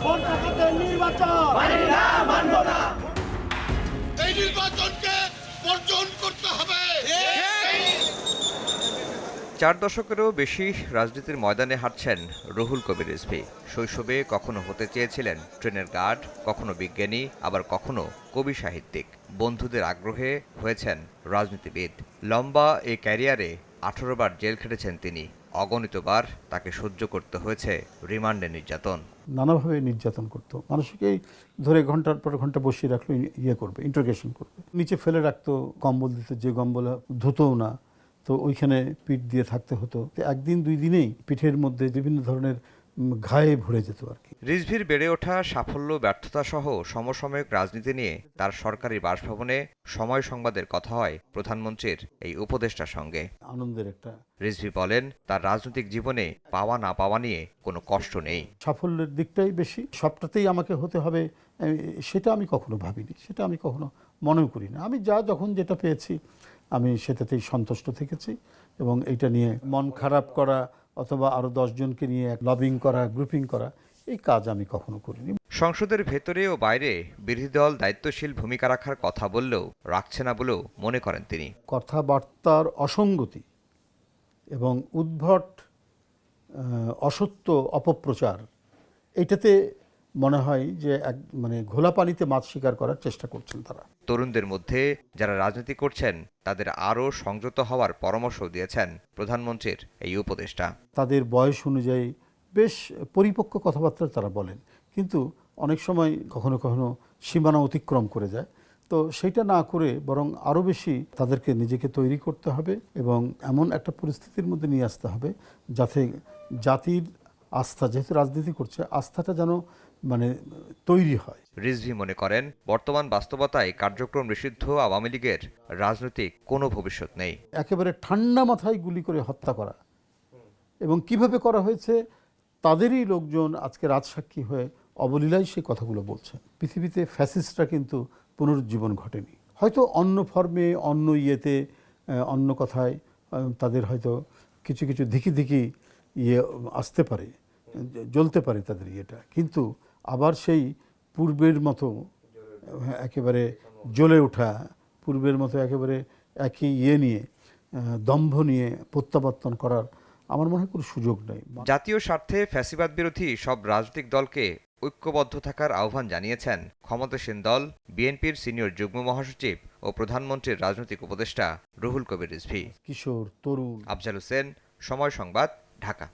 এই নির্বাচনকে বর্জন করতে হবে। 4 দশকেরও বেশি রাজনীতির ময়দানে হাঁটছেন রুহুল কবির রিজভী। শৈশবে কখনো হতে চেয়েছিলেন ট্রেনের গার্ড, কখনো বিজ্ঞানী, আবার কখনো কবি সাহিত্যিক। বন্ধুদের আগ্রহে হয়েছেন রাজনীতিবিদ। লম্বা এই ক্যারিয়ারে 18 বার জেল খেটেছেন তিনি। অগণিতবার তাকে সহ্য করতে হয়েছে রিমান্ডে নির্যাতন। নানাভাবে নির্যাতন করতো, মানুষকে ধরে ঘন্টার পর ঘন্টা বসিয়ে রাখলো, করবে, ইন্টারোগেশন করবে, নিচে ফেলে রাখতো, কম্বল দিত, যে কম্বল ধুতোও না, তো ওইখানে পিঠ দিয়ে থাকতে হতো। একদিন দুই দিনেই পিঠের মধ্যে বিভিন্ন ধরনের ঘায়ে ভরে যেত আর কি। রিজভীর বেড়ে ওঠা সাফল্য, ব্যর্থতা সহ সমসাময়িক রাজনীতি নিয়ে তার সরকারি বাসভবনে সময় সংবাদের কথা হয় প্রধানমন্ত্রীর এই উপদেষ্টার সঙ্গে। আনন্দের একটা। রিজভী বলেন, তার রাজনৈতিক জীবনে পাওয়া না পাওয়া নিয়ে কোনো কষ্ট নেই। সাফল্যের দিকটাই বেশি, সবটাতেই আমাকে হতে হবে সেটা আমি কখনো ভাবিনি, সেটা আমি কখনো মনেও করি না। আমি যখন যেটা পেয়েছি আমি সেটাতেই সন্তুষ্ট থেকেছি, এবং এইটা নিয়ে মন খারাপ করা অথবা আরও 10 জনকে নিয়ে লবিং করা, গ্রুপিং করা, এই কাজ আমি কখনো করিনি। সংসদের ভেতরে ও বাইরে বিরোধী দল দায়িত্বশীল ভূমিকা রাখার কথা বললেও রাখছে না বলেও মনে করেন তিনি। কথাবার্তার অসঙ্গতি এবং উদ্ভট অসত্য অপপ্রচার, এটাতে মনে হয় যে ঘোলা পানিতে মাছ শিকার করার চেষ্টা করছেন তারা। তরুণদের মধ্যে যারা রাজনীতি করছেন তাদের আরও সংযত হওয়ার পরামর্শ দিয়েছেন প্রধানমন্ত্রীর এই উপদেষ্টা। তাদের বয়স অনুযায়ী বেশ পরিপক্ক কথাবার্তা তারা বলেন, কিন্তু অনেক সময় কখনো কখনো সীমানা অতিক্রম করে যায়। তো সেটা না করে বরং আরও বেশি তাদেরকে নিজেকে তৈরি করতে হবে এবং এমন একটা পরিস্থিতির মধ্যে নিয়ে আসতে হবে যাতে জাতির আস্থা, যেহেতু রাজনীতি করছে, আস্থাটা যেন তৈরি হয়। রিজভী মনে করেন, বর্তমান বাস্তবতায় কার্যক্রম নিষিদ্ধ আওয়ামী লীগের রাজনৈতিক কোনো ভবিষ্যৎ নেই। একেবারে ঠান্ডা মাথায় গুলি করে হত্যা করা, এবং কিভাবে করা হয়েছে তাদেরই লোকজন আজকে রাজসাক্ষী হয়ে অবলীলায় সেই কথাগুলো বলছে। পৃথিবীতে ফ্যাসিস্টরা কিন্তু পুনরুজ্জীবন ঘটেনি, হয়তো অন্য ফর্মে, অন্য ইয়েতে, অন্য কথায় তাদের হয়তো কিছু কিছু ধিকি ধিকি আসতে পারে, জ্বলতে পারে তাদের ইয়েটা, কিন্তু আবার সেই পূর্বের মতো একেবারে জ্বলে ওঠা, পূর্বের মতো একেবারে একই নিয়ে, দম্ভ নিয়ে প্রত্যাবর্তন করার আমার মনে হয় কোনো সুযোগ নেই। জাতীয় স্বার্থে ফ্যাসিবাদ বিরোধী সব রাজনৈতিক দলকে ঐক্যবদ্ধ থাকার আহ্বান জানিয়েছেন ক্ষমতাসীন দল বিএনপির সিনিয়র যুগ্ম মহাসচিব ও প্রধানমন্ত্রীর রাজনৈতিক উপদেষ্টা রুহুল কবির রিজভী। কিশোর, তরুণ। আফজাল হোসেন, সময় সংবাদ, ঢাকা।